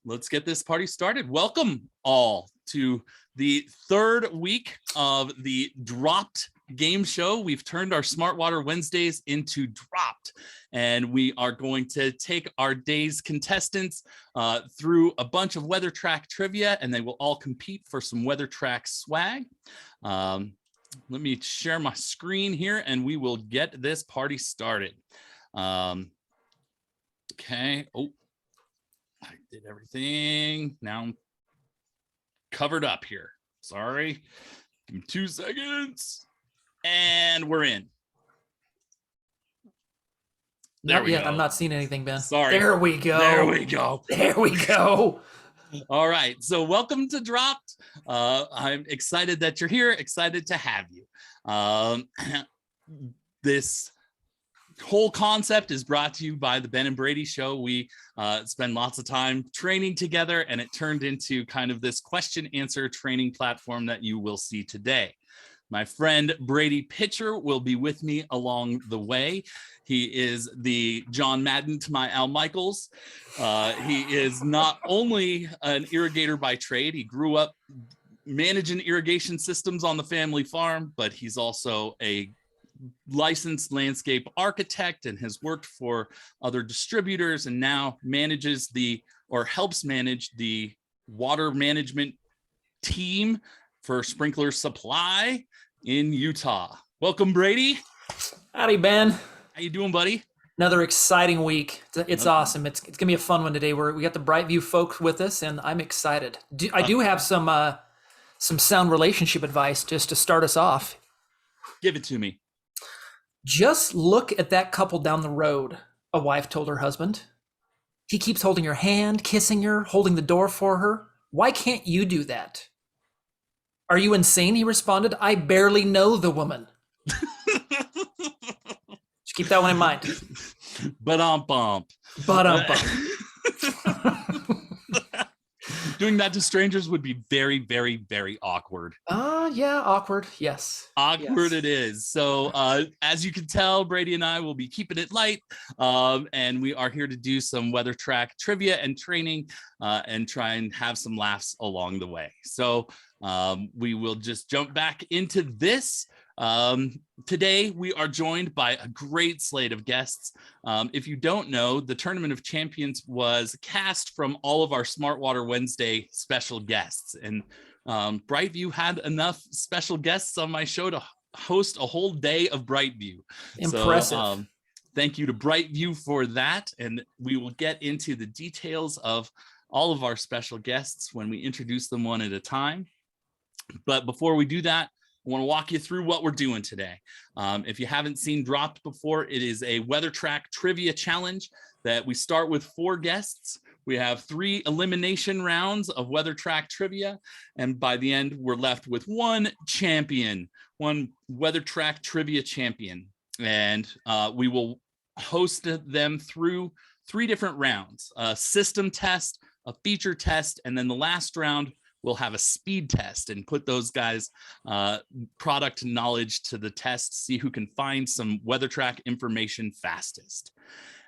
Let's get this party started. Welcome all to the third week of the Dropped game show. We've turned our Smart Water Wednesdays into Dropped, and we are going to take our day's contestants through a bunch of WeatherTRAK trivia, and they will all compete for some WeatherTRAK swag. Let me share my screen here, and we will get this party started. Okay. Oh, I did everything. Now I'm covered up here. Sorry. Give me 2 seconds. And we're in. Not yet. I'm not seeing anything, Ben. Sorry. There we go. There we go. There we go. All right. So welcome to Dropped. I'm excited that you're here. Excited to have you. This whole concept is brought to you by the Ben and Brady Show. We spend lots of time training together, and it turned into kind of this question answer training platform that you will see today. My friend Brady Pitcher will be with me along the way. He is the John Madden to my Al Michaels. He is not only an irrigator by trade, he grew up managing irrigation systems on the family farm, but he's also a licensed landscape architect and has worked for other distributors and now manages helps manage the water management team for Sprinkler Supply in Utah. Welcome, Brady. Howdy, Ben. How you doing, buddy? Another exciting week. It's awesome. It's gonna be a fun one today. We got the Brightview folks with us, and I'm excited. I do have some sound relationship advice just to start us off. Give it to me. Just look at that couple down the road, a wife told her husband. He keeps holding her hand, kissing her, holding the door for her. Why can't you do that? Are you insane? He responded. I barely know the woman. Just keep that one in mind. Ba-dum-bump. Doing that to strangers would be very, very, very awkward. Yeah, awkward. Yes. Awkward yes. It is. So as you can tell, Brady and I will be keeping it light. And we are here to do some WeatherTRAK trivia and training and try and have some laughs along the way. So we will just jump back into this. Today we are joined by a great slate of guests. If you don't know, the Tournament of Champions was cast from all of our Smart Water Wednesday special guests, and Brightview had enough special guests on my show to host a whole day of Brightview. Impressive. So, thank you to Brightview for that, and we will get into the details of all of our special guests when we introduce them one at a time. But before we do that, I want to walk you through what we're doing today. If you haven't seen Dropped before, it is a WeatherTRAK trivia challenge that we start with 4 guests. We have 3 elimination rounds of WeatherTRAK trivia, and by the end, we're left with one champion, one WeatherTRAK trivia champion. And we will host them through 3 different rounds, a system test, a feature test, and then the last round we'll have a speed test and put those guys' product knowledge to the test, see who can find some WeatherTRAK information fastest.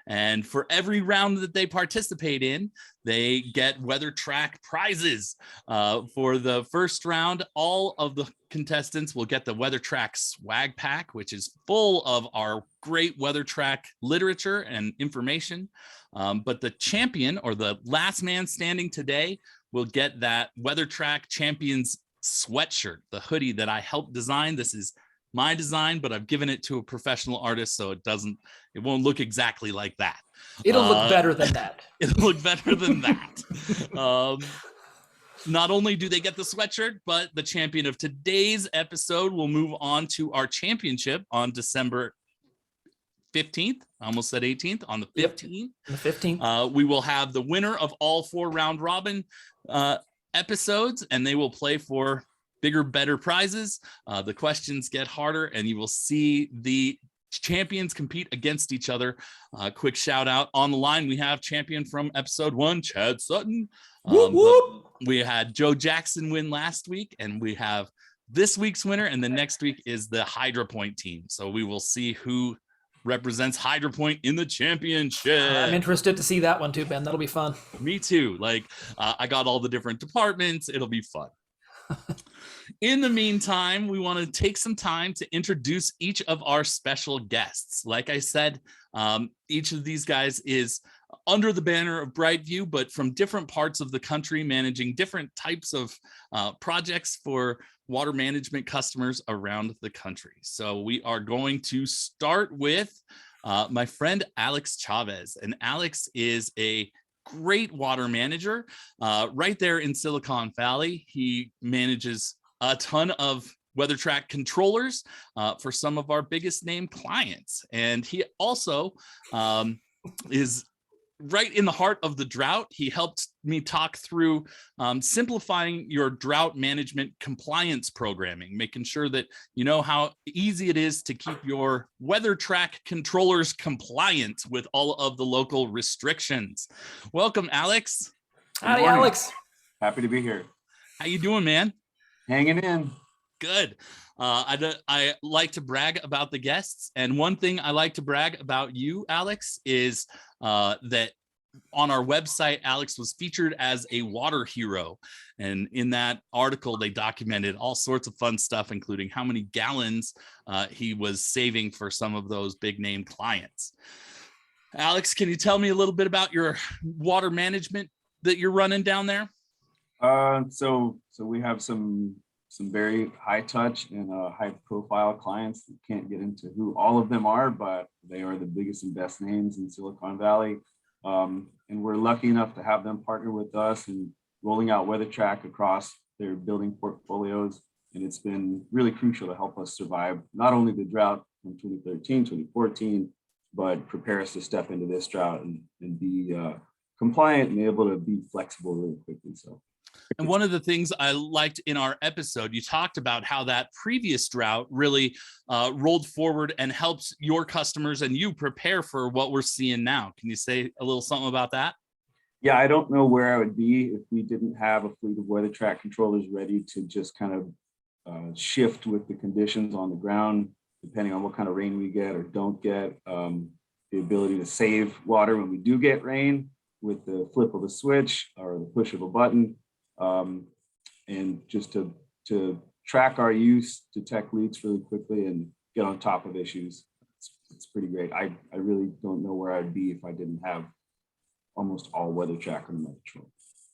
And for every round that they participate in, they get WeatherTRAK prizes. For the first round, all of the contestants will get the WeatherTRAK swag pack, which is full of our great WeatherTRAK literature and information. But the champion, or the last man standing today, will get that WeatherTRAK Champions sweatshirt, the hoodie that I helped design. This is my design, but I've given it to a professional artist, so it won't look exactly like that. It'll look better than that. It'll look better than that. Not only do they get the sweatshirt, but the champion of today's episode will move on to our championship on December 15th. I almost said 18th. On the 15th. Yep, the 15th. We will have the winner of all 4 round robin episodes, and they will play for bigger, better prizes. The questions get harder, and you will see the champions compete against each other. Quick shout out on the line. We have champion from episode 1, Chad Sutton. Whoop, whoop. We had Joe Jackson win last week, and we have this week's winner, and then next week is the Hydra Point team. So we will see who represents Hydro Point in the championship. I'm interested to see that one too, Ben. That'll be fun. Me too. Like, I got all the different departments. It'll be fun. In the meantime, we want to take some time to introduce each of our special guests. Like I said, each of these guys is under the banner of Brightview, but from different parts of the country, managing different types of projects for water management customers around the country. So we are going to start with my friend Alex Chavez. And Alex is a great water manager right there in Silicon Valley. He manages a ton of WeatherTRAK controllers for some of our biggest name clients. And he also is right in the heart of the drought. He helped me talk through simplifying your drought management compliance programming, making sure that you know how easy it is to keep your WeatherTRAK controllers compliant with all of the local restrictions. Welcome, Alex. Howdy, Alex. Happy to be here. How you doing, man? Hanging in. Good. I like to brag about the guests, and one thing I like to brag about you, Alex, is that on our website, Alex was featured as a water hero, and in that article, they documented all sorts of fun stuff, including how many gallons he was saving for some of those big name clients. Alex, can you tell me a little bit about your water management that you're running down there? So we have some very high touch and high profile clients. We can't get into who all of them are, but they are the biggest and best names in Silicon Valley. And we're lucky enough to have them partner with us and rolling out WeatherTRAK across their building portfolios. And it's been really crucial to help us survive not only the drought from 2013, 2014, but prepare us to step into this drought and be compliant and able to be flexible really quickly. So. And one of the things I liked in our episode, you talked about how that previous drought really rolled forward and helps your customers and you prepare for what we're seeing now. Can you say a little something about that? Yeah, I don't know where I would be if we didn't have a fleet of WeatherTRAK controllers ready to just kind of shift with the conditions on the ground, depending on what kind of rain we get or don't get. The ability to save water when we do get rain with the flip of a switch or the push of a button. And just to track our use, detect leaks really quickly, and get on top of issues. It's pretty great. I really don't know where I'd be if I didn't have almost all WeatherTRAK on my control.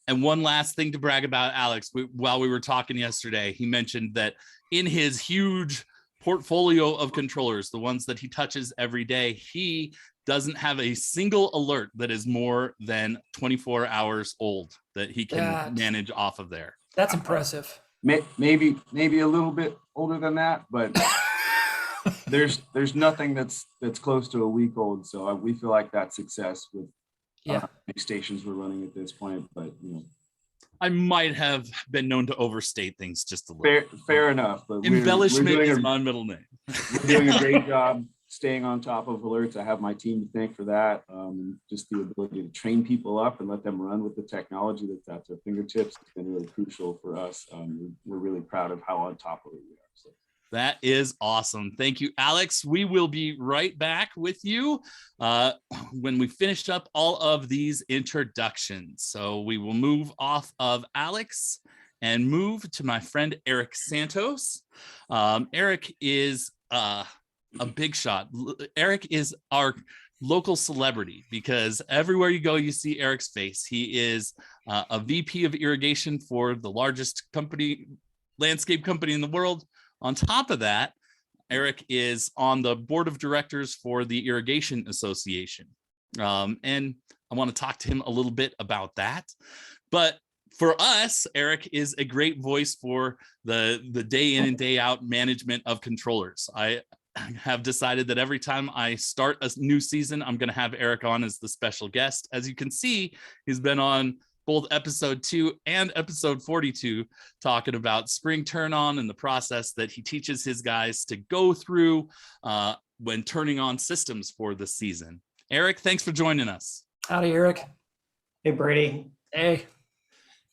And one last thing to brag about, Alex, while we were talking yesterday, he mentioned that in his huge portfolio of controllers, the ones that he touches every day, he doesn't have a single alert that is more than 24 hours old that he can manage off of there. That's impressive. Maybe a little bit older than that, but there's nothing that's close to a week old. So we feel like that's success with stations we're running at this point. But I might have been known to overstate things just a little. Fair enough. But embellishment is my middle name. We're doing a great job staying on top of alerts. I have my team to thank for that. Just the ability to train people up and let them run with the technology that's at their fingertips has been really crucial for us. We're really proud of how on top of it we are. So. That is awesome. Thank you, Alex. We will be right back with you when we finish up all of these introductions. So we will move off of Alex and move to my friend Eric Santos. Eric is a big shot. Eric is our local celebrity because everywhere you go, you see Eric's face. He is a VP of irrigation for the largest landscape company in the world. On top of that, Eric is on the board of directors for the Irrigation Association. And I want to talk to him a little bit about that. But for us, Eric is a great voice for the day in and day out management of controllers. I have decided that every time I start a new season, I'm going to have Eric on as the special guest. As you can see, he's been on both episode 2 and episode 42 talking about spring turn on and the process that he teaches his guys to go through when turning on systems for the season. Eric, thanks for joining us. Howdy, Eric. Hey, Brady. Hey.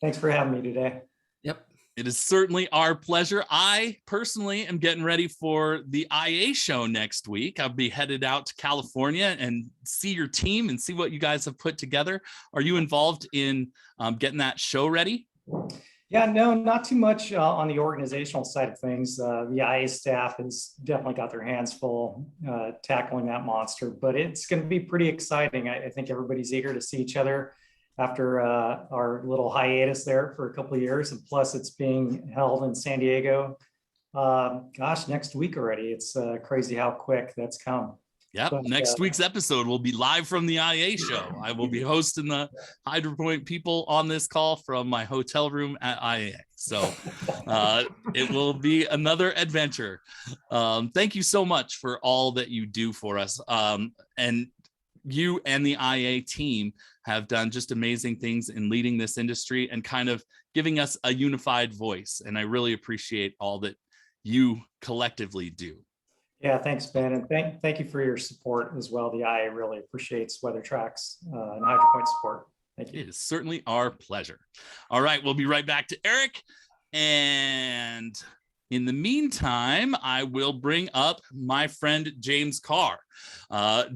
Thanks for having me today. Yep. It is certainly our pleasure. I personally am getting ready for the IA show next week. I'll be headed out to California and see your team and see what you guys have put together. Are you involved in getting that show ready? Yeah, no, not too much on the organizational side of things. The IA staff has definitely got their hands full tackling that monster, but it's going to be pretty exciting. I think everybody's eager to see each other after our little hiatus there for a couple of years. And plus it's being held in San Diego. Gosh, next week already. It's crazy how quick that's come. Yep. But, next week's episode will be live from the IA show. I will be hosting the Hydro Point people on this call from my hotel room at IA. So it will be another adventure. Thank you so much for all that you do for us. And you and the IA team have done just amazing things in leading this industry and kind of giving us a unified voice. And I really appreciate all that you collectively do. Yeah, thanks, Ben. And thank you for your support as well. The IA really appreciates WeatherTRAK's and Hydro Point support. Thank you. It is certainly our pleasure. All right, we'll be right back to Eric. And in the meantime, I will bring up my friend, James Carr.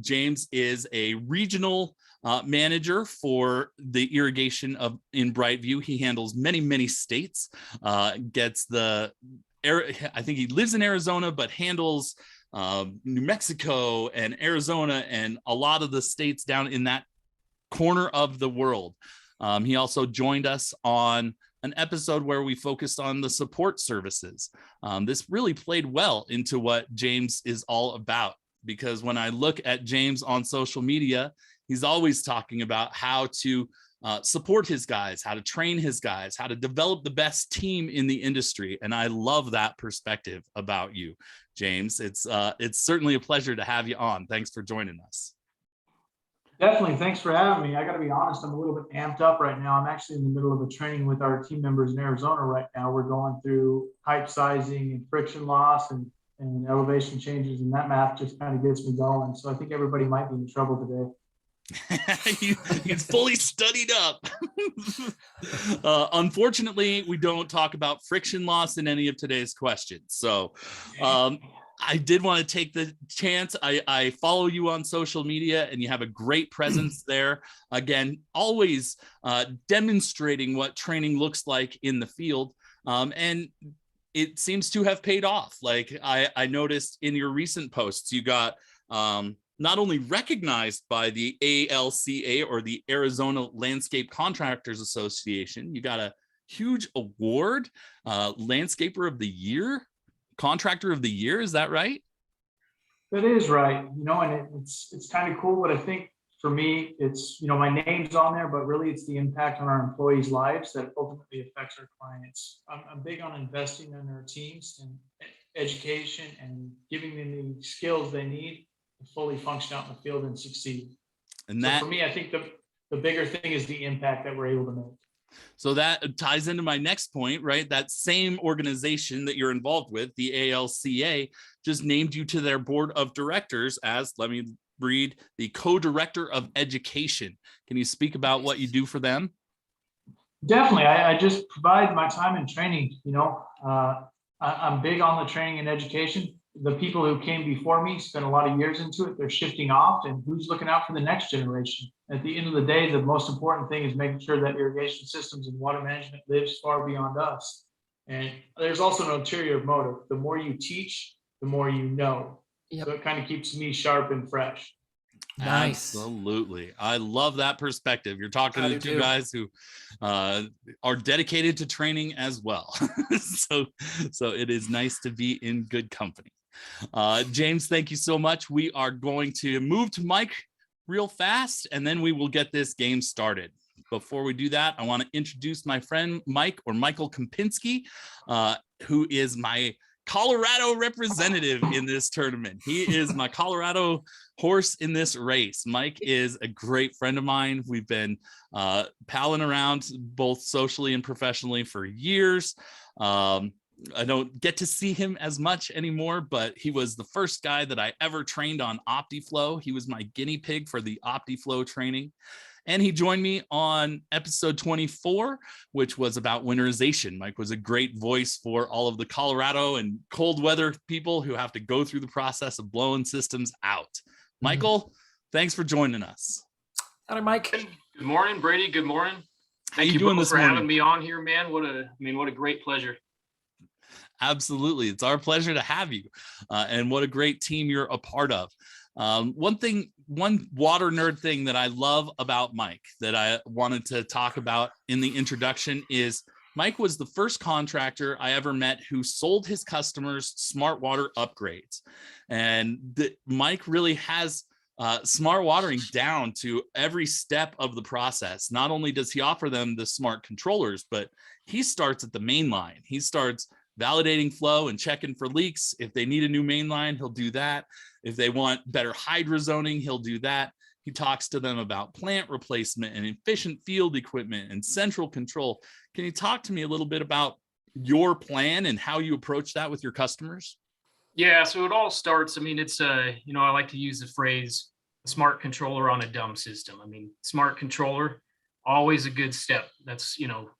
James is a regional manager for the irrigation in Brightview. He handles many states, I think he lives in Arizona, but handles New Mexico and Arizona and a lot of the states down in that corner of the world. He also joined us on an episode where we focused on the support services. This really played well into what James is all about, because when I look at James on social media, he's always talking about how to support his guys, how to train his guys, how to develop the best team in the industry. And I love that perspective about you, James. It's certainly a pleasure to have you on. Thanks for joining us. Definitely. Thanks for having me. I got to be honest, I'm a little bit amped up right now. I'm actually in the middle of a training with our team members in Arizona right now. We're going through pipe sizing and friction loss and elevation changes, and that math just kind of gets me going. So I think everybody might be in trouble today. He's fully studied up. Unfortunately, we don't talk about friction loss in any of today's questions. So I did want to take the chance. I follow you on social media and you have a great presence there. Again, always demonstrating what training looks like in the field. And it seems to have paid off. Like I noticed in your recent posts, you got not only recognized by the ALCA or the Arizona Landscape Contractors Association, you got a huge award, Landscaper of the Year, Contractor of the Year. Is that right? That is right. And it's kind of cool, but I think for me, it's, my name's on there, but really it's the impact on our employees' lives that ultimately affects our clients. I'm big on investing in our teams and education and giving them the skills they need to fully function out in the field and succeed. And that, so for me, I think the bigger thing is the impact that we're able to make. So that ties into my next point, right? That same organization that you're involved with, the ALCA, just named you to their board of directors as, let me read, the co-director of education. Can you speak about what you do for them? Definitely. I just provide my time and training. I'm big on the training and education. The people who came before me spent a lot of years into it. They're shifting off, and who's looking out for the next generation? At the end of the day, the most important thing is making sure that irrigation systems and water management lives far beyond us. And there's also an ulterior motive. The more you teach, the more you know. Yep. So it kind of keeps me sharp and fresh. Nice. Absolutely. I love that perspective. You're talking to two guys who are dedicated to training as well. So it is nice to be in good company. James, thank you so much. We are going to move to Mike real fast, and then we will get this game started. Before we do that, I want to introduce my friend Mike, or Michael Kompinski, who is my Colorado representative in this tournament. He is my Colorado horse in this race. Mike is a great friend of mine. We've been palling around both socially and professionally for years. I don't get to see him as much anymore, but he was the first guy that I ever trained on OptiFlow. He was my guinea pig for the OptiFlow training. And he joined me on episode 24, which was about winterization. Mike was a great voice for all of the Colorado and cold weather people who have to go through the process of blowing systems out. Michael, thanks for joining us. Howdy, Mike. Good morning, Brady. Good morning. How you doing both this for morning? having me on here, man. What a great pleasure. Absolutely. It's our pleasure to have you. And what a great team you're a part of. One water nerd thing that I love about Mike that I wanted to talk about in the introduction is Mike was the first contractor I ever met who sold his customers smart water upgrades. And Mike really has smart watering down to every step of the process. Not only does he offer them the smart controllers, but he starts at the main line. He starts validating flow and checking for leaks. If they need a new main line, he'll do that. If they want better hydro zoning, he'll do that. He talks to them about plant replacement and efficient field equipment and central control. Can you talk to me a little bit about your plan and how you approach that with your customers? Yeah, so it all starts, it's I like to use the phrase smart controller on a dumb system. Smart controller, always a good step. That's,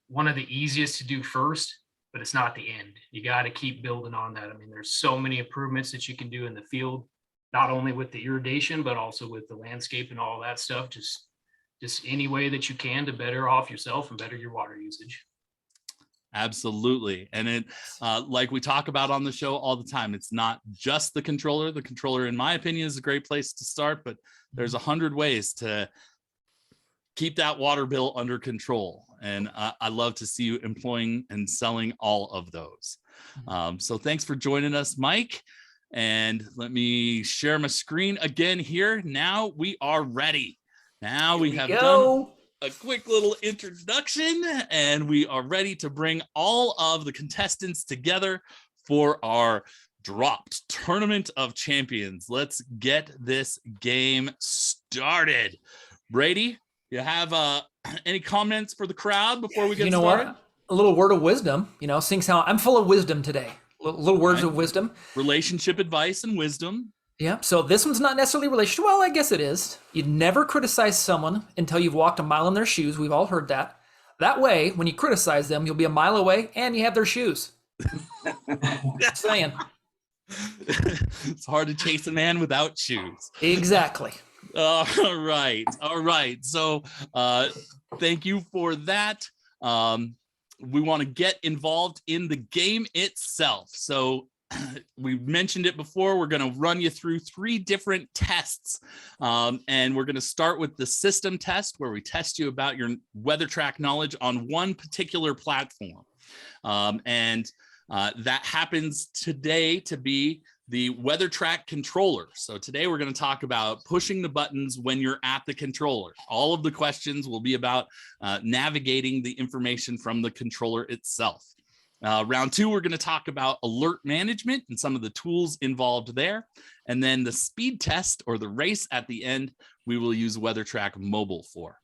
one of the easiest to do first, but it's not the end. You got to keep building on that. There's so many improvements that you can do in the field, not only with the irrigation, but also with the landscape and all that stuff. Just any way that you can to better off yourself and better your water usage. Absolutely. And it, like we talk about on the show all the time, it's not just the controller. The controller, in my opinion, is a great place to start, but there's 100 ways to keep that water bill under control. And I love to see you employing and selling all of those. So thanks for joining us, Mike. And let me share my screen again here. Now we are ready. Now we have done a quick little introduction and we are ready to bring all of the contestants together for our dropped Tournament of Champions. Let's get this game started. Brady, you have any comments for the crowd before we get started? What? A little word of wisdom, seeing how I'm full of wisdom today. Little words of wisdom. Relationship advice and wisdom. Yeah, so this one's not necessarily relational. Well, I guess it is. You'd never criticize someone until you've walked a mile in their shoes. We've all heard that. That way, when you criticize them, you'll be a mile away and you have their shoes. Just saying. It's hard to chase a man without shoes. Exactly. All right. So thank you for that. We want to get involved in the game itself. So we mentioned it before. We're going to run you through 3 different tests. And we're going to start with the system test where we test you about your WeatherTRAK knowledge on one particular platform. That happens today to be the WeatherTRAK controller. So today we're going to talk about pushing the buttons when you're at the controller. All of the questions will be about navigating the information from the controller itself. Round 2, we're going to talk about alert management and some of the tools involved there. And then the speed test or the race at the end, we will use WeatherTRAK Mobile for.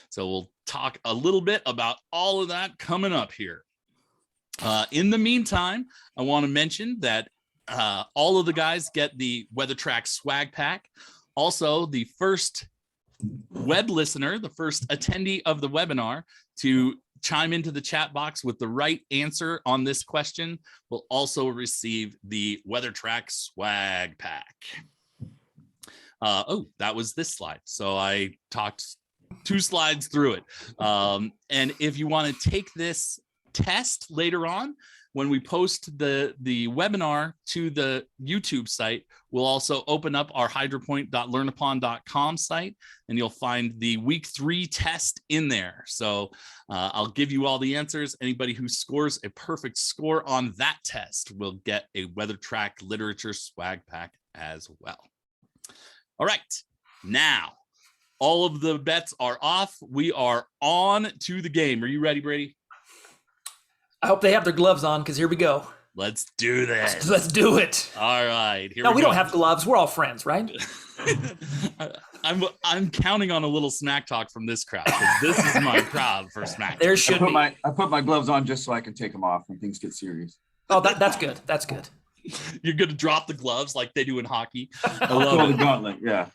So we'll talk a little bit about all of that coming up here. In the meantime, I want to mention that all of the guys get the WeatherTRAK swag pack. Also, the first web listener, the first attendee of the webinar to chime into the chat box with the right answer on this question will also receive the WeatherTRAK swag pack. That was this slide. So I talked 2 slides through it. And if you want to take this test later on, when we post the webinar to the YouTube site, we'll also open up our hydropoint.learnupon.com site, and you'll find the week 3 test in there. So I'll give you all the answers. Anybody who scores a perfect score on that test will get a WeatherTRAK literature swag pack as well. All right, now all of the bets are off. We are on to the game. Are you ready, Brady? I hope they have their gloves on because here we go. Let's do this. Let's do it. All right. No, we don't have gloves. We're all friends, right? I'm counting on a little smack talk from this crowd because this is my crowd for smack. There should be. I put my gloves on just so I can take them off when things get serious. Oh, that's good. That's good. You're going to drop the gloves like they do in hockey. I I'll love throw it. the gauntlet. Yeah.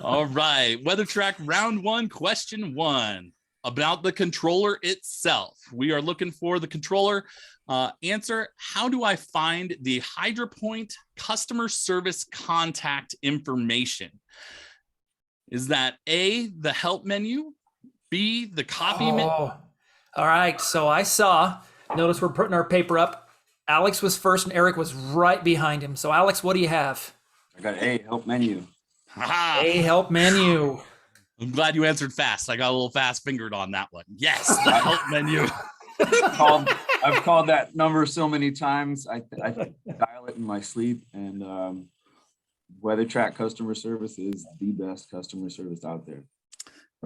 All right, WeatherTRAK round 1, question 1 about the controller itself. We are looking for the controller. Answer, how do I find the HydroPoint customer service contact information? Is that A, the help menu, B, the copy menu? All right. So notice we're putting our paper up. Alex was first and Eric was right behind him. So Alex, what do you have? I got A, help menu. A, help menu. I'm glad you answered fast. I got a little fast fingered on that one. Yes, the help menu. I've called that number so many times. I dial it in my sleep, and WeatherTRAK customer service is the best customer service out there.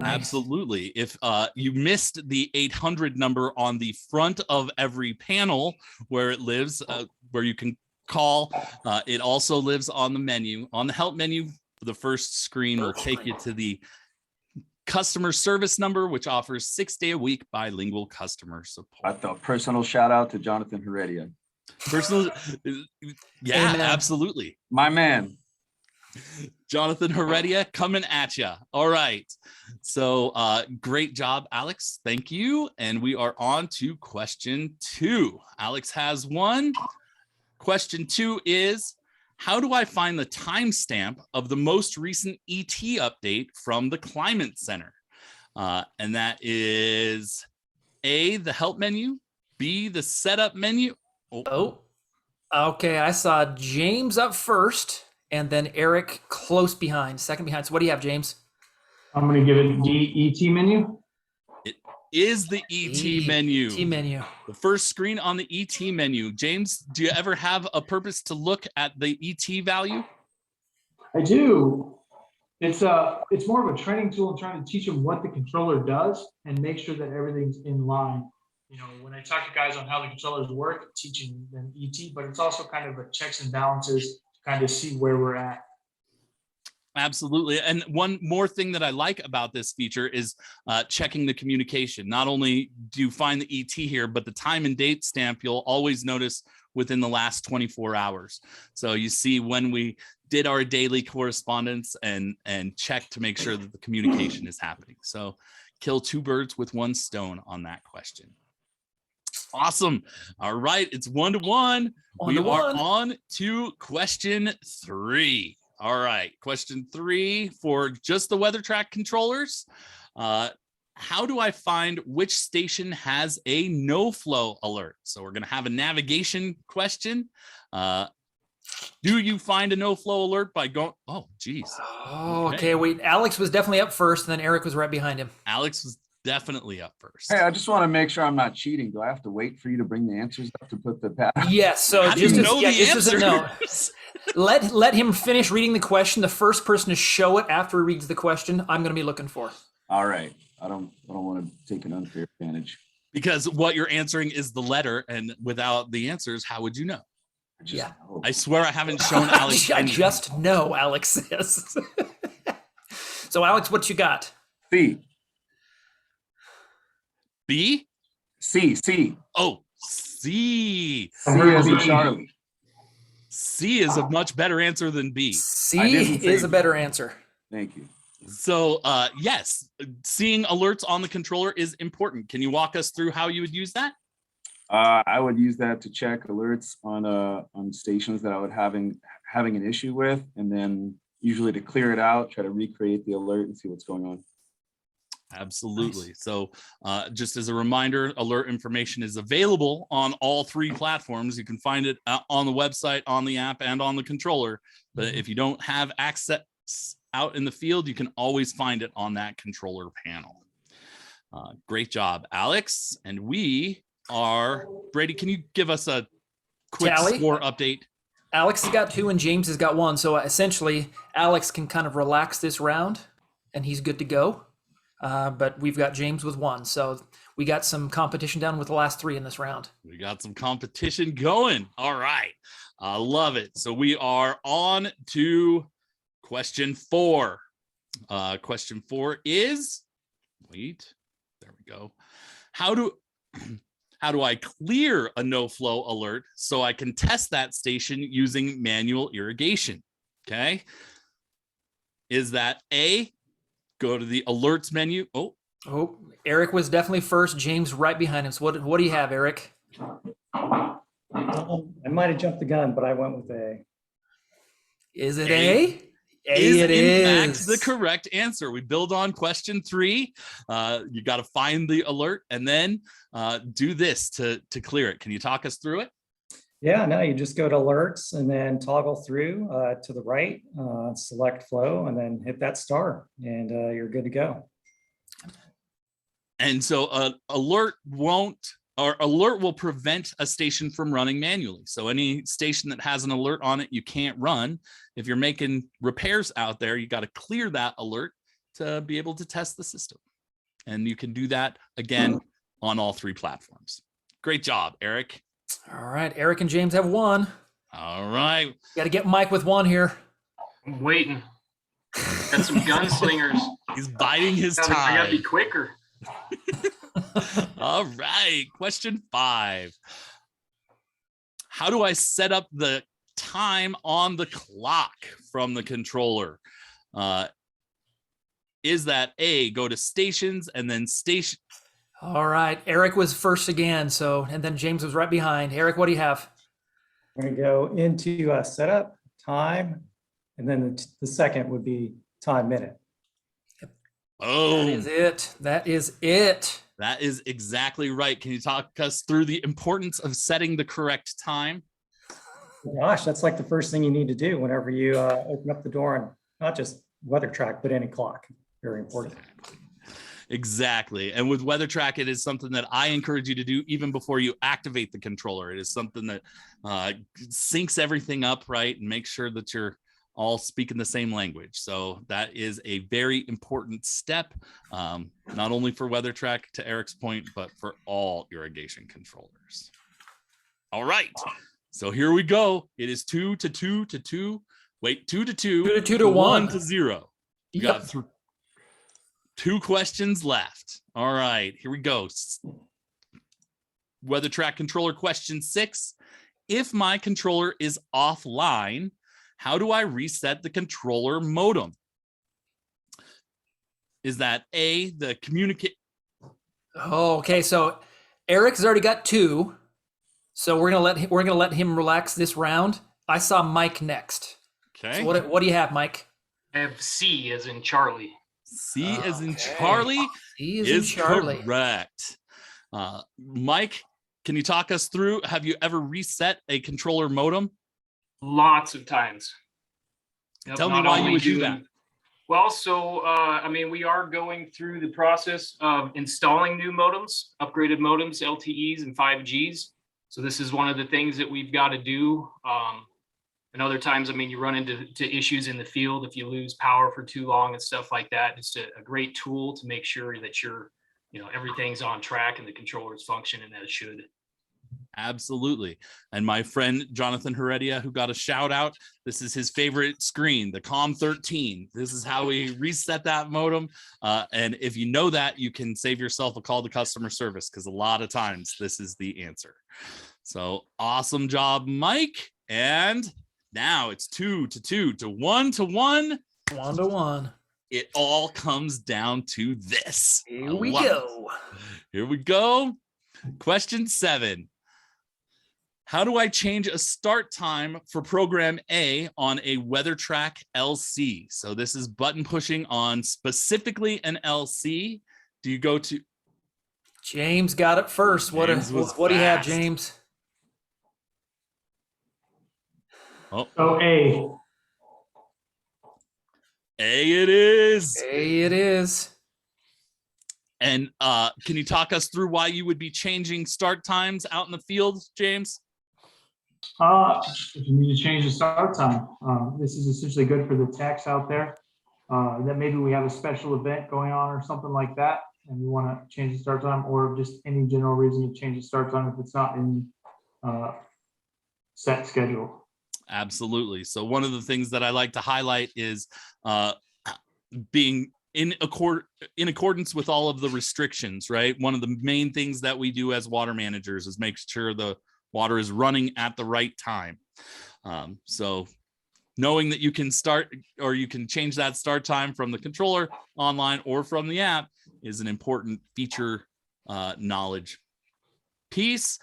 Absolutely. If you missed the 800 number on the front of every panel where it lives, where you can call, it also lives on the menu. On the help menu, the first screen will take you to the customer service number, which offers 6-day-a-week bilingual customer support. I thought personal shout out to Jonathan Heredia. Personal, yeah, Amen. absolutely. My man. Jonathan Heredia coming at you. All right. So great job, Alex. Thank you. And we are on to question 2. Alex has one. Question 2 is, how do I find the timestamp of the most recent ET update from the Climate Center? And that is A, the help menu, B, the setup menu. Oh, okay. I saw James up first and then Eric close behind, second behind. So what do you have, James? I'm going to give it D, ET menu. It is the ET menu. ET menu. The first screen on the ET menu. James, do you ever have a purpose to look at the ET value? I do. It's more of a training tool and trying to teach them what the controller does and make sure that everything's in line. You know, when I talk to guys on how the controllers work, teaching them ET, but it's also kind of a checks and balances to kind of see where we're at. Absolutely. And one more thing that I like about this feature is checking the communication. Not only do you find the ET here, but the time and date stamp you'll always notice within the last 24 hours. So you see when we did our daily correspondence and check to make sure that the communication is happening. So kill 2 birds with 1 stone on that question. Awesome. All right. It's 1-1. We are on to question 3. All right, question 3 for just the WeatherTRAK controllers. How do I find which station has a no-flow alert? So we're going to have a navigation question. Do you find a no-flow alert by going? Oh, geez. Oh, okay. Wait, Alex was definitely up first, and then Eric was right behind him. Alex was definitely up first. Hey, I just want to make sure I'm not cheating. Do I have to wait for you to bring the answers up to put the pattern? Yes. So How do you know the just as a note, answers? let him finish reading the question. The first person to show it after he reads the question, I'm going to be looking for. All right. I don't want to take an unfair advantage. Because what you're answering is the letter, and without the answers, how would you know? Yeah. I swear I haven't shown Alex. I just know, Alex says. So, Alex, what you got? C. B? C. Oh, C. C as in Charlie. C is a much better answer than B. C is a better answer. Thank you. So, yes, seeing alerts on the controller is important. Can you walk us through how you would use that? I would use that to check alerts on stations that I would having an issue with, and then usually to clear it out, try to recreate the alert and see what's going on. Absolutely. Nice. So just as a reminder, alert information is available on all 3 platforms. You can find it on the website, on the app, and on the controller. But if you don't have access out in the field, you can always find it on that controller panel. Great job, Alex. And we are, Brady, can you give us a quick score update? Alex has got 2 and James has got 1. So essentially, Alex can kind of relax this round and he's good to go. But we've got James with 1. So we got some competition down with the last 3 in this round. We got some competition going. All right. I love it. So we are on to question 4. Question 4 is, there we go. How do I clear a no-flow alert so I can test that station using manual irrigation? Okay. Is that A, go to the alerts menu? Oh, Eric was definitely first. James right behind him. So what do you have, Eric? I might have jumped the gun, but I went with A. Is it A A? A is it in is. fact the correct answer. We build on question 3. You got to find the alert and then do this to clear it. Can you talk us through it? Yeah, no, you just go to alerts and then toggle through to the right, select flow, and then hit that star, and you're good to go. And so alert will prevent a station from running manually. So any station that has an alert on it, you can't run. If you're making repairs out there, you got to clear that alert to be able to test the system. And you can do that again on all 3 platforms. Great job, Eric. All right, Eric and James have 1. All right. Got to get Mike with 1 here. I'm waiting. Got some gunslingers. He's biding his I gotta time. be quicker. All right. Question 5. How do I set up the time on the clock from the controller? Is that A, go to stations and then station? All right, Eric was first again. And then James was right behind. Eric, what do you have? We're going to go into setup, time, and then the second would be time minute. Oh, That is it. That is it. that is exactly right. Can you talk us through the importance of setting the correct time? Gosh, that's like the first thing you need to do whenever you open up the door, and not just WeatherTRAK, but any clock. Very important. Exactly. And with WeatherTRAK, it is something that I encourage you to do even before you activate the controller. It is something that syncs everything up, right? And make sure that you're all speaking the same language. So that is a very important step, not only for WeatherTRAK, to Eric's point, but for all irrigation controllers. All right. So here we go. It is 2 to 2 to 2. Wait, 2 to 2. 2 to 2 to 1 to 0. We Yep. got 2 questions left. All right, here we go. WeatherTRAK controller question 6. If my controller is offline, how do I reset the controller modem? Is that A, the communicate? Oh, okay. So Eric's already got 2. So we're gonna let him relax this round. I saw Mike next. Okay. So what do you have, Mike? I have C as in Charlie. C as in Okay. Charlie He is in Charlie. correct. Mike, can you talk us through? Have you ever reset a controller modem? Lots of times. Yep, Tell me not why you only would do that. Well, so I mean, we are going through the process of installing new modems, upgraded modems, LTEs and 5Gs. So this is one of the things that we've got to do. And other times, I mean, you run into issues in the field if you lose power for too long and stuff like that. It's a great tool to make sure that everything's on track and the controller is functioning as it should. Absolutely. And my friend Jonathan Heredia, who got a shout out, this is his favorite screen, the COM13. This is how we reset that modem. And if you know that, you can save yourself a call to customer service, because a lot of times this is the answer. So awesome job, Mike. And now it's 2 to 2 to 1 to 1. 1 to 1. It all comes down to this. Here we go. Here we go. Question 7. How do I change a start time for program A on a WeatherTRAK LC? So this is button pushing on specifically an LC. Do you go to? James got it first. What do you have, James? Oh, So A. A it is. A it is. And can you talk us through why you would be changing start times out in the field, James? If you need to change the start time, this is essentially good for the techs out there. That maybe we have a special event going on or something like that, and we want to change the start time, or just any general reason to change the start time if it's not in set schedule. Absolutely. So one of the things that I like to highlight is being in accordance with all of the restrictions, right? One of the main things that we do as water managers is make sure the water is running at the right time. So knowing that you can start or you can change that start time from the controller online or from the app is an important feature knowledge piece.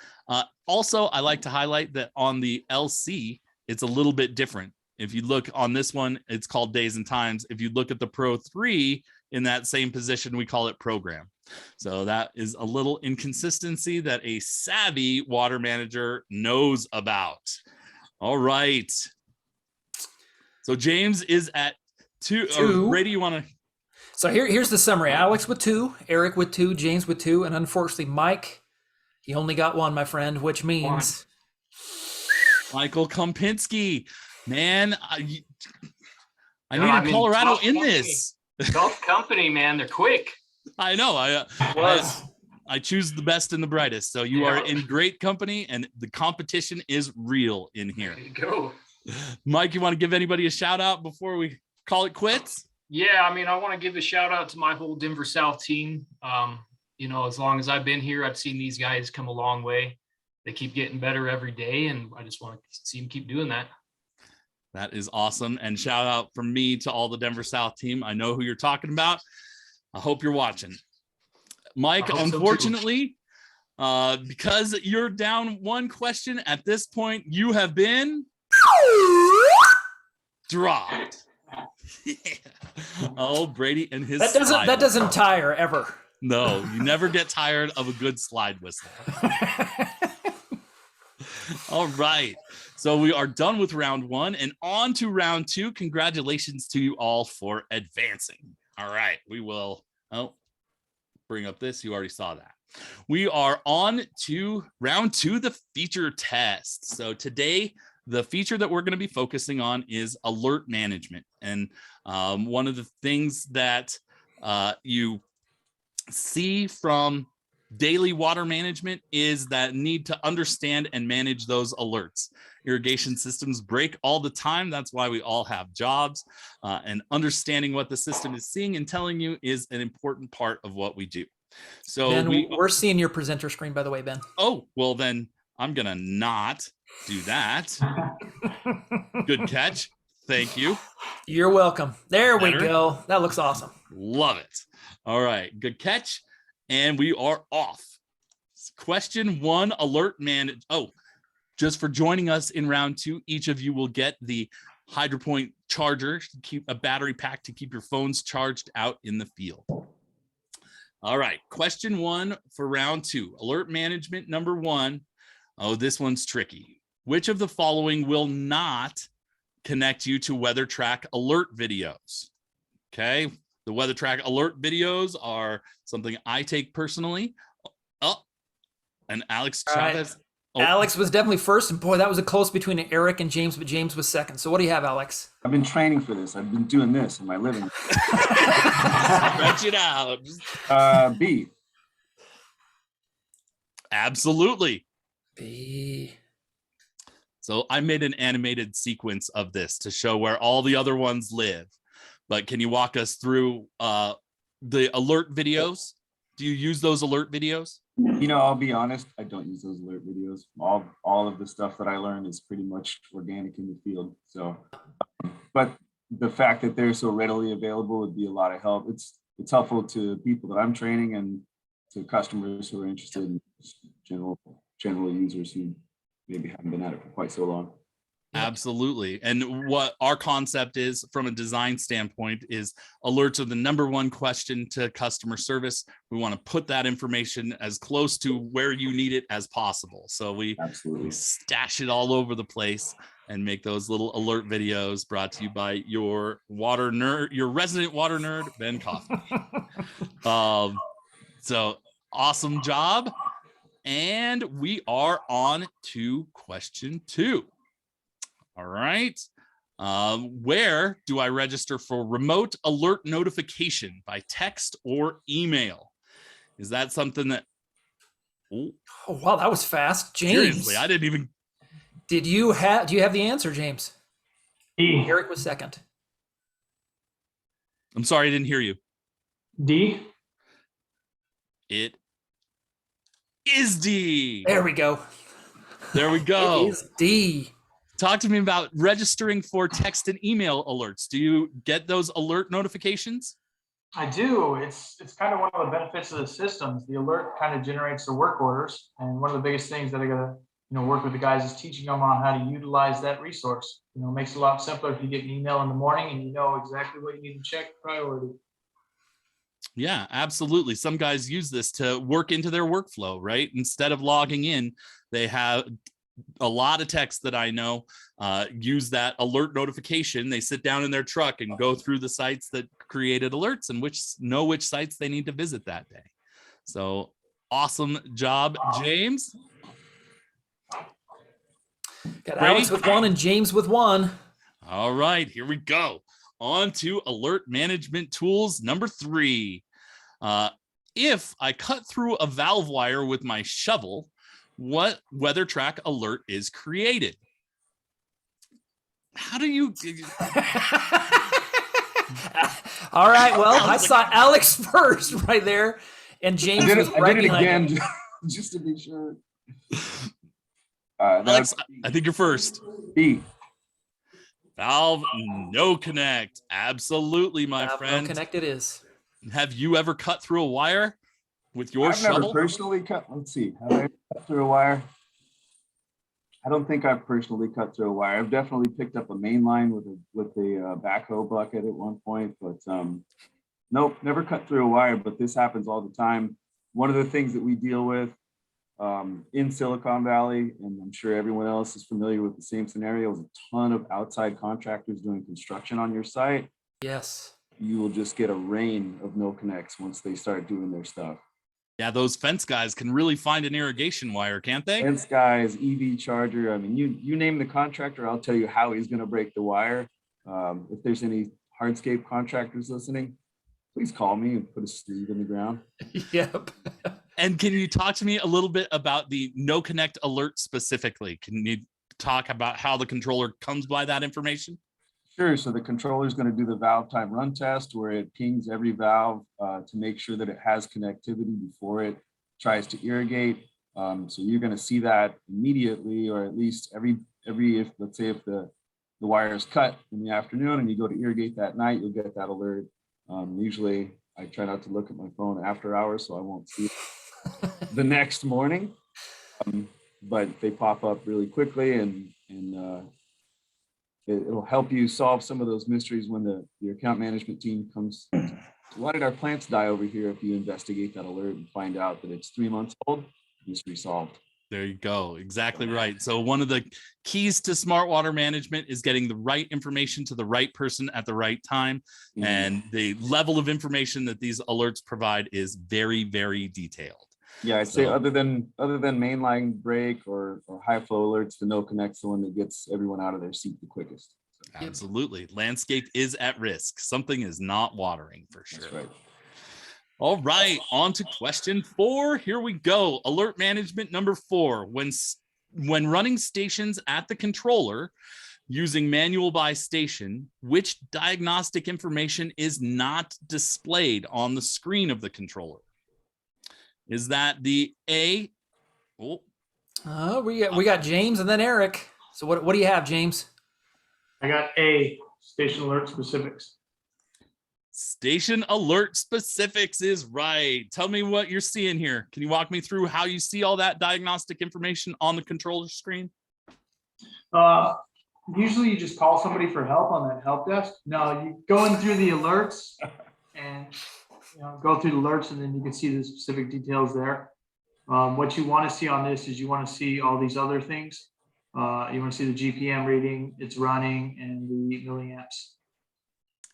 Also, I like to highlight that on the LC, it's a little bit different. If you look on this one, it's called days and times. If you look at the Pro 3 in that same position, we call it program. So that is a little inconsistency that a savvy water manager knows about. All right. So James is at 2. Or Brady, you want to? So here's the summary. Alex with 2, Eric with 2, James with 2, and unfortunately Mike, he only got 1, my friend, which means Michael Kompinski. Man, I needed Colorado in this. Golf company, man, they're quick. I know. I choose the best and the brightest. So you are in great company, and the competition is real in here. There you go. Mike, you want to give anybody a shout out before we call it quits? Yeah, I mean, I want to give a shout out to my whole Denver South team. As long as I've been here, I've seen these guys come a long way. They keep getting better every day, and I just want to see them keep doing that. That is awesome. And shout out from me to all the Denver South team. I know who you're talking about. I hope you're watching. Mike, unfortunately, because you're down 1 question at this point, you have been dropped. Yeah. Oh, Brady and his that doesn't tire ever. No, you never get tired of a good slide whistle. All right. So we are done with round 1 and on to round 2. Congratulations to you all for advancing. All right. We will bring up this. You already saw that. We are on to round 2, the feature test. So today, the feature that we're going to be focusing on is alert management. And one of the things that you see from daily water management is that need to understand and manage those alerts. Irrigation systems break all the time. That's why we all have jobs, and understanding what the system is seeing and telling you is an important part of what we do. So Ben, we're seeing your presenter screen, by the way, Ben. Oh, well then I'm gonna not do that. Good catch. Thank you. You're welcome. There we go. That looks awesome. Love it. All right, good catch. And we are off. Question 1, alert manage. Oh, just for joining us in round 2, each of you will get the HydroPoint charger, keep a battery pack to keep your phones charged out in the field. All right, question 1 for round 2, alert management number 1. Oh, this one's tricky. Which of the following will not connect you to WeatherTRAK alert videos? Okay. The WeatherTRAK alert videos are something I take personally. Oh, and Alex Chavez. Right. Alex was definitely first, and boy, that was a close between Eric and James, but James was second. So what do you have, Alex? I've been training for this. I've been doing this in my living. Stretch it out. B. Absolutely. B. So I made an animated sequence of this to show where all the other ones live. But can you walk us through the alert videos? Do you use those alert videos? I'll be honest, I don't use those alert videos. All of the stuff that I learned is pretty much organic in the field. So, but the fact that they're so readily available would be a lot of help. It's helpful to people that I'm training and to customers who are interested in general users who maybe haven't been at it for quite so long. Absolutely. And what our concept is from a design standpoint is alerts are the number 1 question to customer service. We want to put that information as close to where you need it as possible. So we stash it all over the place and make those little alert videos brought to you by your water nerd, your resident water nerd, Ben Kaufman. So awesome job. And we are on to question 2. All right. Where do I register for remote alert notification, by text or email? Is that something that... Oh, wow, that was fast. James. Seriously, I didn't even... Do you have the answer, James? D. Eric was second. I'm sorry, I didn't hear you. D. It is D. There we go. There we go. It is D. talk to me about registering for text and email alerts. Do you get those alert notifications? I do. It's kind of one of the benefits of the systems. The alert kind of generates the work orders, and one of the biggest things that I gotta work with the guys is teaching them on how to utilize that resource. It makes it a lot simpler if you get an email in the morning and you know exactly what you need to check priority. Yeah, absolutely. Some guys use this to work into their workflow, right? Instead of logging in, they have a lot of techs that I know use that alert notification. They sit down in their truck and go through the sites that created alerts and know which sites they need to visit that day. So awesome job, James. Got Alex with 1 and James with 1. All right, here we go. On to alert management tools number 3. If I cut through a valve wire with my shovel, what WeatherTRAK alert is created? How do you? All right. Well, I saw Alex first right there, and James was right behind him. Just to be sure. Alex, I think you're first. B. Valve no connect. Absolutely, my Valve friend. no connect it is. Have you ever cut through a wire with your I've shovel? never personally cut. Let's see. Have I ever cut through a wire? I don't think I've personally cut through a wire. I've definitely picked up a main line with a backhoe bucket at one point, but nope, never cut through a wire. But this happens all the time. One of the things that we deal with in Silicon Valley, and I'm sure everyone else is familiar with the same scenario, is a ton of outside contractors doing construction on your site. Yes. You will just get a rain of no connects once they start doing their stuff. Yeah, those fence guys can really find an irrigation wire, can't they? Fence guys, EV charger. I mean, you name the contractor, I'll tell you how he's going to break the wire. If there's any hardscape contractors listening, please call me and put a sleeve in the ground. Yep. And can you talk to me a little bit about the no connect alert specifically? Can you talk about how the controller comes by that information? Sure. So the controller is going to do the valve time run test where it pings every valve to make sure that it has connectivity before it tries to irrigate. So you're going to see that immediately, or at least if let's say if the wire is cut in the afternoon and you go to irrigate that night, you'll get that alert. Usually I try not to look at my phone after hours, so I won't see it the next morning. But they pop up really quickly, and it'll help you solve some of those mysteries when your account management team comes. Why did our plants die over here? If you investigate that alert and find out that it's 3 months old, mystery solved. There you go. Exactly right. So one of the keys to smart water management is getting the right information to the right person at the right time. Mm-hmm. And the level of information that these alerts provide is very, very detailed. Yeah, I'd say other than mainline break or high flow alerts, the no connect's the one that gets everyone out of their seat the quickest. So. Absolutely. Landscape is at risk. Something is not watering for sure. That's right. All right, on to question 4. Here we go. Alert management number 4. When running stations at the controller using manual by station, which diagnostic information is not displayed on the screen of the controller? Is that the A? We got James and then Eric. So what do you have, James? I got A, station alert specifics. Station alert specifics is right. Tell me what you're seeing here. Can you walk me through how you see all that diagnostic information on the controller screen? Usually you just call somebody for help on that help desk. No, you go in through the alerts and go through the alerts, and then you can see the specific details there. What you want to see on this is you want to see all these other things. You want to see the GPM reading, it's running, and the milliamps.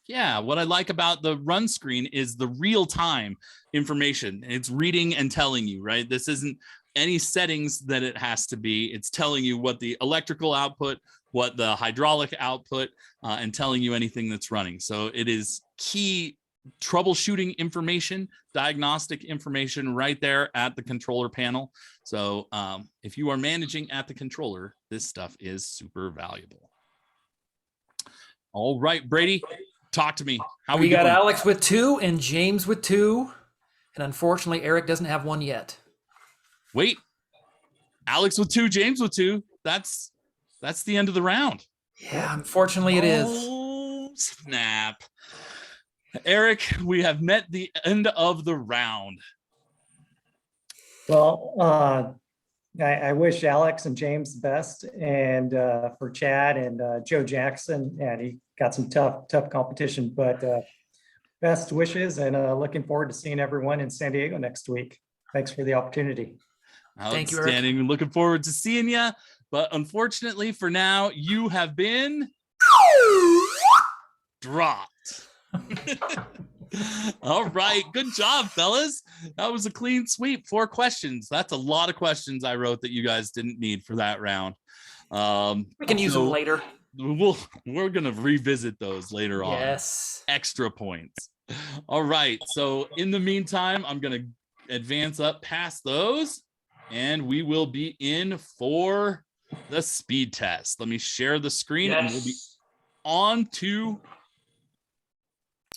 Yeah, what I like about the run screen is the real-time information. It's reading and telling you, right? This isn't any settings that it has to be. It's telling you what the electrical output, what the hydraulic output, and telling you anything that's running. So it is key troubleshooting information, diagnostic information right there at the controller panel. So if you are managing at the controller, this stuff is super valuable. All right, Brady. Talk to me. How we got Alex with 2 and James with 2. And unfortunately, Eric doesn't have one yet. Wait. Alex with 2, James with 2. That's that's the end of the round. Yeah, unfortunately it is. Oh, snap. Eric, we have met the end of the round. Well, I wish Alex and James the best, and for Chad and Joe Jackson, and he got some tough competition, but best wishes, and looking forward to seeing everyone in San Diego next week. Thanks for the opportunity. Thank you, Eric. Outstanding. Looking forward to seeing you. But unfortunately for now, you have been dropped. All right. Good job, fellas. That was a clean sweep. 4 questions. That's a lot of questions I wrote that you guys didn't need for that round. We can use them later. We're going to revisit those later on. Yes. Extra points. All right. So in the meantime, I'm going to advance up past those, and we will be in for the speed test. Let me share the screen, and we'll be on to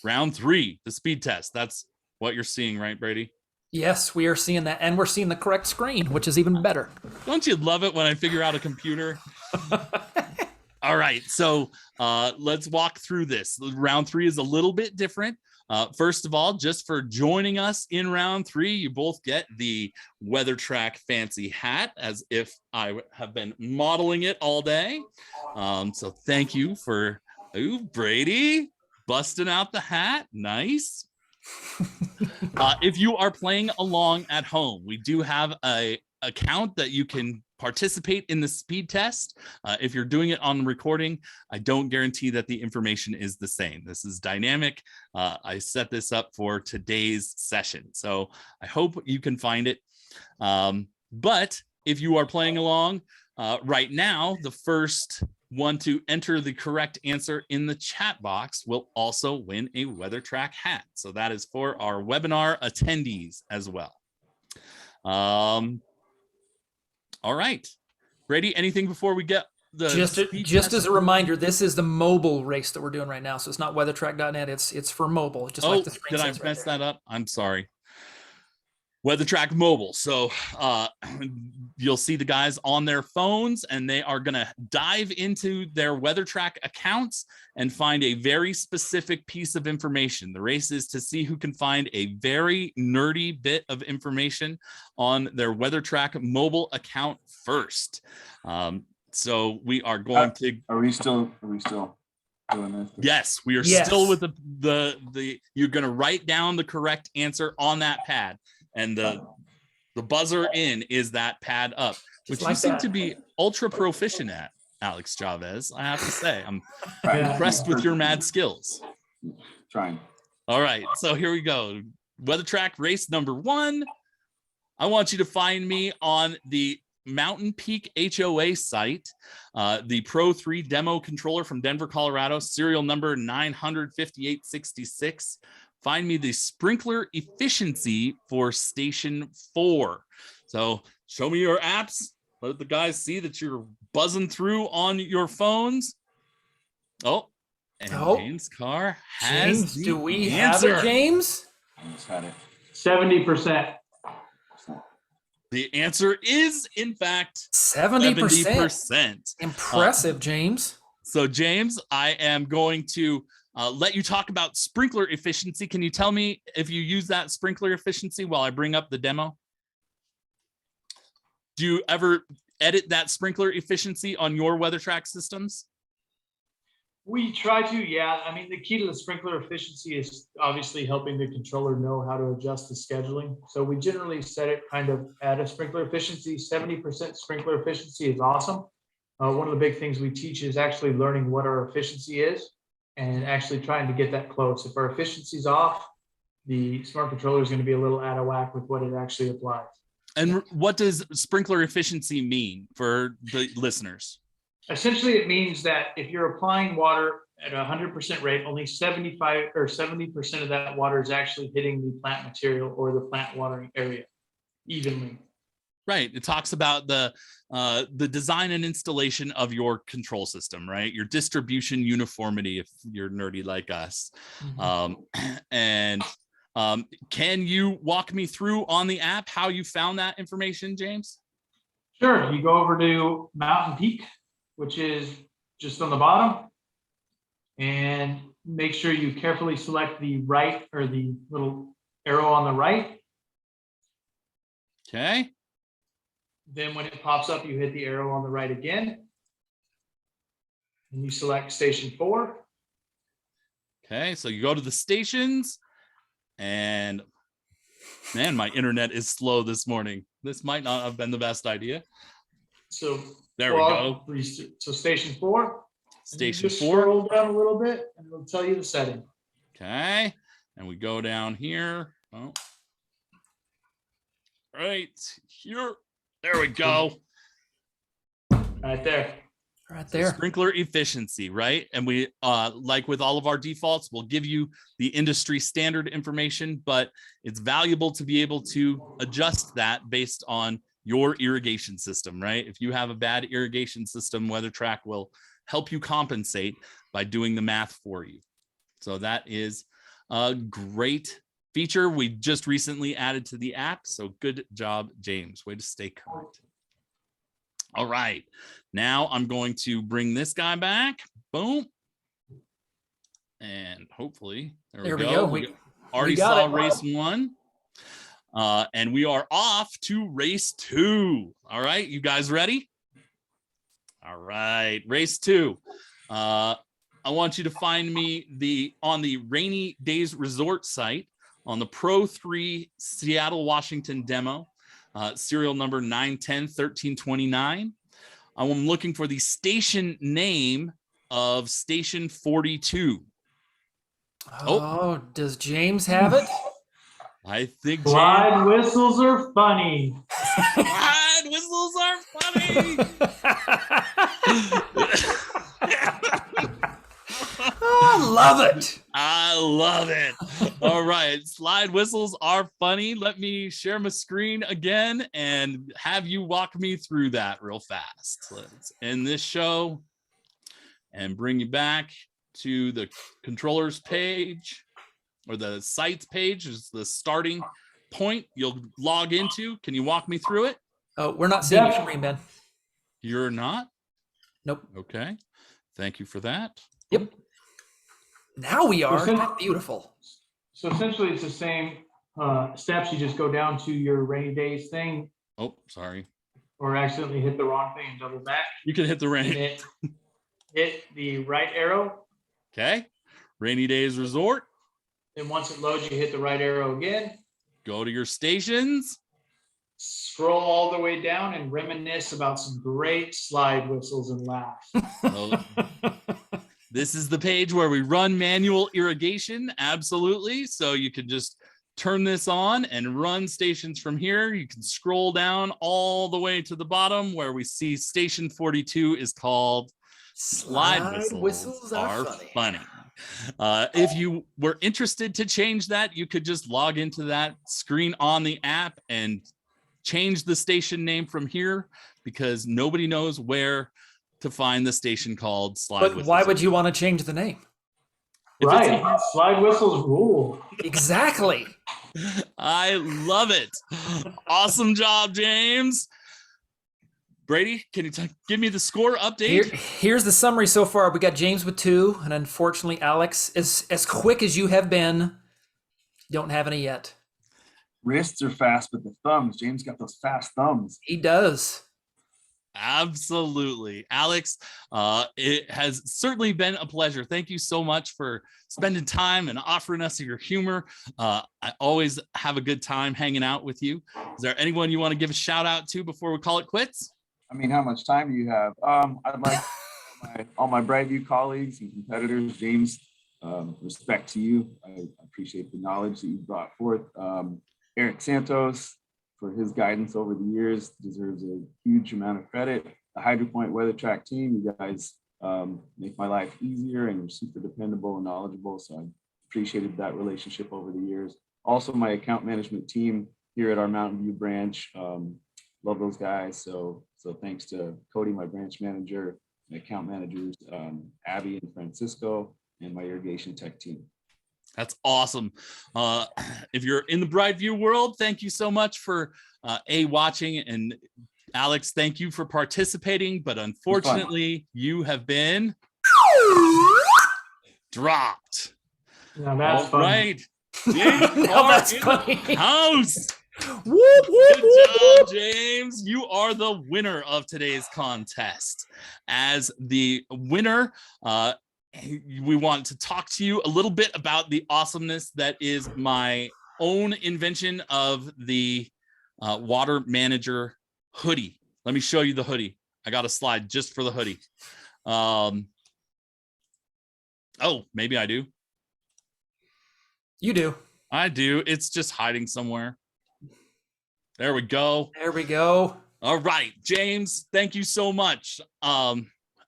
round 3, the speed test. That's what you're seeing, right, Brady? Yes, we are seeing that, and we're seeing the correct screen, which is even better. Don't you love it when I figure out a computer? All right, so let's walk through this. Round 3 is a little bit different. First of all, just for joining us in round 3, you both get the WeatherTRAK fancy hat, as if I have been modeling it all day. So thank you for, Brady, busting out the hat. Nice. If you are playing along at home, we do have a account that you can participate in the speed test. If you're doing it on recording, I don't guarantee that the information is the same. This is dynamic. I set this up for today's session, so I hope you can find it. But if you are playing along right now, the first one to enter the correct answer in the chat box will also win a WeatherTRAK hat. So that is for our webinar attendees as well. All right, Brady, anything before we get the just as a reminder, this is the mobile race that we're doing right now, so it's not weathertrack.net. It's for mobile. Just like the screen did I mess that up? I'm sorry. WeatherTRAK mobile. So you'll see the guys on their phones, and they are going to dive into their WeatherTRAK accounts and find a very specific piece of information. The race is to see who can find a very nerdy bit of information on their WeatherTRAK mobile account first. So we are going to. Are we still doing this? Yes, we are still with the. You're going to write down the correct answer on that pad. And the buzzer in is that pad up, which you seem to be ultra proficient at, Alex Chavez. I have to say, I'm impressed with your mad skills. Trying. All right, so here we go. WeatherTRAK race number 1. I want you to find me on the Mountain Peak HOA site, the Pro 3 demo controller from Denver, Colorado, serial number 95866. Find me the sprinkler efficiency for station 4. So show me your apps. Let the guys see that you're buzzing through on your phones. James Carr has James, do we answer. have it, James? I just had it. 70%. The answer is, in fact, 70%. Impressive, James. So, James, I am going to let you talk about sprinkler efficiency. Can you tell me if you use that sprinkler efficiency while I bring up the demo? Do you ever edit that sprinkler efficiency on your WeatherTRAK systems? We try to, yeah. I mean, the key to the sprinkler efficiency is obviously helping the controller know how to adjust the scheduling. So we generally set it kind of at a sprinkler efficiency. 70% sprinkler efficiency is awesome. One of the big things we teach is actually learning what our efficiency is and actually trying to get that close. If our efficiency is off, the smart controller is going to be a little out of whack with what it actually applies. And what does sprinkler efficiency mean for the listeners? Essentially, it means that if you're applying water at 100% rate, only 75 or 70% of that water is actually hitting the plant material or the plant watering area evenly. Right. It talks about the design and installation of your control system, right? Your distribution uniformity, if you're nerdy like us. Mm-hmm. Can you walk me through on the app how you found that information, James? Sure. You go over to Mountain Peak, which is just on the bottom. And make sure you carefully select the right, or the little arrow on the right. Okay. Then when it pops up, you hit the arrow on the right again. And you select station 4. Okay. So you go to the stations, and man, my internet is slow this morning. This might not have been the best idea. So There we go. So station 4. Station just 4. Scroll down a little bit, and it'll tell you the setting. Okay. And we go down here. Oh. Right here. There we go. Right there. Right So there. sprinkler efficiency, right? And we, like with all of our defaults, we'll give you the industry standard information, but it's valuable to be able to adjust that based on your irrigation system, right? If you have a bad irrigation system, WeatherTRAK will help you compensate by doing the math for you. So that is a great feature we just recently added to the app. So good job, James. Way to stay current. All right. Now I'm going to bring this guy back. Boom. And hopefully, there we go. We already saw race 1. And we are off to race 2. All right. You guys ready? All right. Race 2. I want you to find me on the Rainy Days Resort site on the Pro 3 Seattle, Washington demo, serial number 910-1329. I'm looking for the station name of station 42. Oh, does James have it? I think Slide whistles are funny. Slide whistles are funny. I love it. I love it. All right. Slide whistles are funny. Let me share my screen again and have you walk me through that real fast. Let's end this show and bring you back to the controllers page, or the sites page is the starting point you'll log into. Can you walk me through it? Oh, we're not seeing your screen, Ben. You're not? Nope. Okay. Thank you for that. Yep. Now we are. So That's beautiful. So essentially it's the same steps. You just go down to your rainy days thing, Oh, sorry. or accidentally hit the wrong thing and double back. You can hit the And rain. hit the right arrow. Okay. Rainy Days Resort. Then once it loads, you hit the right arrow again. Go to your stations. Scroll all the way down and reminisce about some great slide whistles and laughs. Oh, this is the page where we run manual irrigation. Absolutely. So you can just turn this on and run stations from here. You can scroll down all the way to the bottom where we see station 42 is called Slide Whistles Are Funny. If you were interested to change that, you could just log into that screen on the app and change the station name from here, because nobody knows where to find the station called Slide Whistles. But why would you want to change the name? Right. Slide whistles rule. Exactly. I love it. Awesome job, James. Brady, can you give me the score update? Here's the summary so far. We got James with 2, and unfortunately, Alex, as quick as you have been, don't have any yet. Wrists are fast, but the thumbs, James got those fast thumbs. He does. Absolutely. Alex, it has certainly been a pleasure. Thank you so much for spending time and offering us your humor. I always have a good time hanging out with you. Is there anyone you want to give a shout out to before we call it quits? I mean, how much time do you have? I'd like all my Brightview colleagues and competitors. James, respect to you. I appreciate the knowledge that you brought forth. Eric Santos, for his guidance over the years, deserves a huge amount of credit. The HydroPoint WeatherTRAK team, you guys make my life easier, and you're super dependable and knowledgeable. So I appreciated that relationship over the years. Also, my account management team here at our Mountain View branch. Love those guys. So thanks to Cody, my branch manager, and account managers, Abby and Francisco, and my irrigation tech team. That's awesome. If you're in the Brightview world, thank you so much for watching and Alex, thank you for participating, but unfortunately, you have been dropped. Now that's All fun. right. James Now Carr that's in the funny. house. Whoop, whoop, Good whoop, job, whoop. James. You are the winner of today's contest. As the winner, we want to talk to you a little bit about the awesomeness that is my own invention of the Water Manager hoodie. Let me show you the hoodie. I got a slide just for the hoodie. Oh, maybe I do. You do. I do. It's just hiding somewhere. There we go. There we go. All right, James, thank you so much.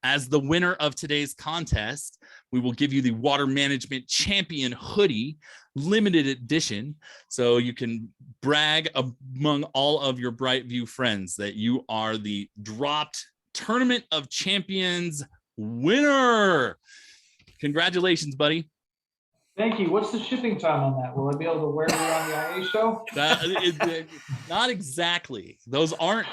As the winner of today's contest, we will give you the Water Management Champion hoodie, limited edition, so you can brag among all of your Brightview friends that you are the dropped Tournament of Champions winner. Congratulations, buddy. Thank you. What's the shipping time on that? Will I be able to wear it on the IA show? Not exactly. Those aren't.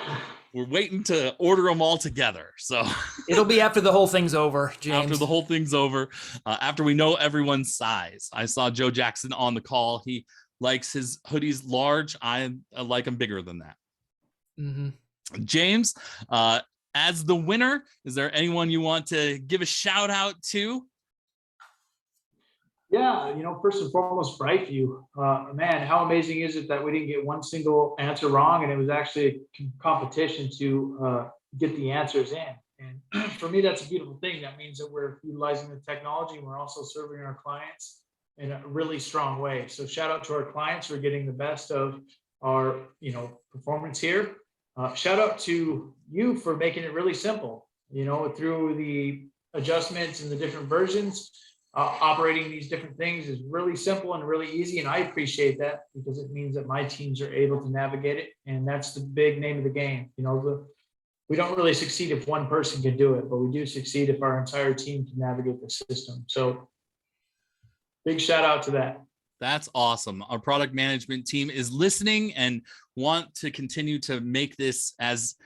We're waiting to order them all together. So It'll be after the whole thing's over, James. after the whole thing's over, after we know everyone's size. I saw Joe Jackson on the call. He likes his hoodies large. I like them bigger than that. Mm-hmm. James, as the winner, is there anyone you want to give a shout out to? Yeah, first and foremost, Brightview. Man, how amazing is it that we didn't get one single answer wrong, and it was actually a competition to get the answers in. And for me, that's a beautiful thing. That means that we're utilizing the technology, and we're also serving our clients in a really strong way. So shout out to our clients for getting the best of our, performance here. Shout out to you for making it really simple, through the adjustments and the different versions. Operating these different things is really simple and really easy, and I appreciate that because it means that my teams are able to navigate it, and that's the big name of the game. We don't really succeed if one person can do it, but we do succeed if our entire team can navigate the system. So big shout out to that. That's awesome. Our product management team is listening and want to continue to make this as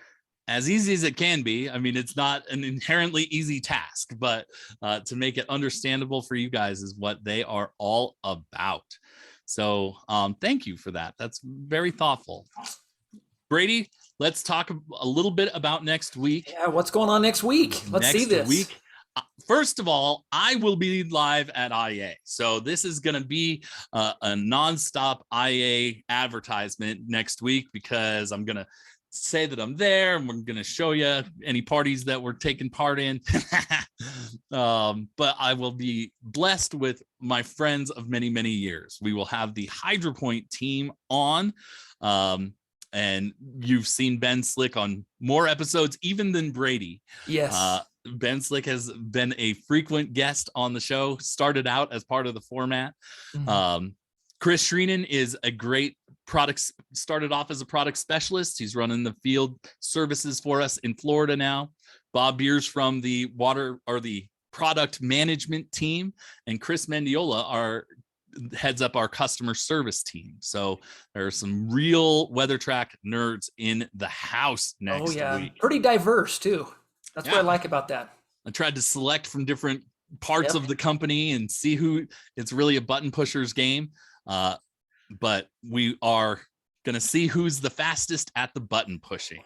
easy as it can be. I mean, it's not an inherently easy task, but to make it understandable for you guys is what they are all about. So thank you for that. That's very thoughtful. Brady, let's talk a little bit about next week. Yeah, what's going on next week? Let's see this. First of all, I will be live at IA. So this is going to be a nonstop IA advertisement next week because I'm going to say that I'm there and we're going to show you any parties that we're taking part in. But I will be blessed with my friends of many, many years. We will have the HydroPoint team on. And you've seen Ben Slick on more episodes even than Brady. Yes. Ben Slick has been a frequent guest on the show, started out as part of the format. Mm-hmm. Chris Shreenan is a great started off as a product specialist. He's running the field services for us in Florida now. Bob Beers from the product management team, and Chris Mendiola heads up our customer service team. So there are some real WeatherTRAK nerds in the house next week. Pretty diverse too. That's what I like about that. I tried to select from different parts of the company and see who. It's really a button pusher's game. But we are going to see who's the fastest at the button pushing.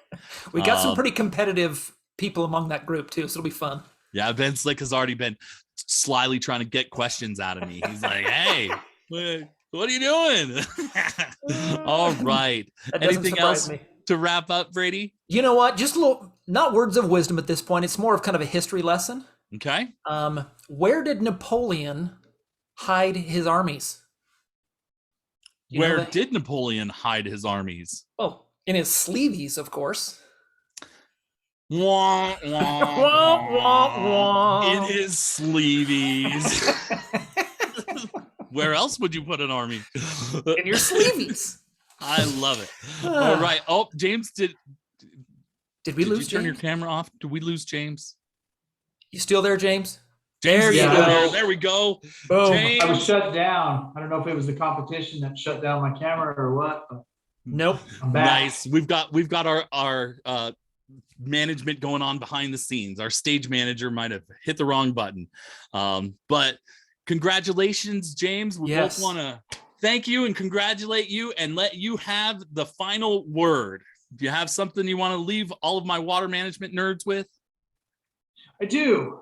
We got some pretty competitive people among that group too, so it'll be fun. Yeah, Ben Slick has already been slyly trying to get questions out of me. He's like, hey, what are you doing? All right. Anything else to wrap up, Brady? You know what? Just a little, not words of wisdom at this point. It's more of kind of a history lesson. Okay. Where did Napoleon hide his armies? Where did Napoleon hide his armies? Well, in his sleeveys, of course. Wah, wah, wah, wah. In his sleeveys. Where else would you put an army? In your sleeveys. I love it. All right. Oh, James, did we lose you turn James? your camera off? Did we lose James? You still there, James? There you go. There we go. Boom. James. I was shut down. I don't know if it was the competition that shut down my camera or what. But Nope. I'm back. Nice. We've got our management going on behind the scenes. Our stage manager might have hit the wrong button. But congratulations, James. We Yes. both want to thank you and congratulate you and let you have the final word. Do you have something you want to leave all of my water management nerds with? I do.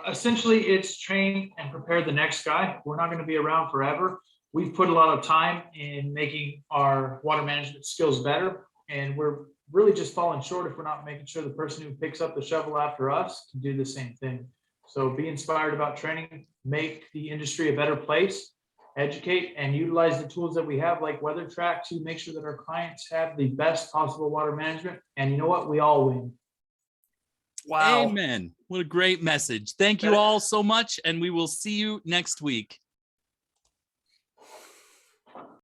Essentially, it's train and prepare the next guy. We're not going to be around forever. We've put a lot of time in making our water management skills better, and we're really just falling short if we're not making sure the person who picks up the shovel after us can do the same thing. So be inspired about training, make the industry a better place, educate, and utilize the tools that we have like WeatherTRAK to make sure that our clients have the best possible water management. And you know what? We all win. Wow. Amen. What a great message. Thank you all so much, and we will see you next week.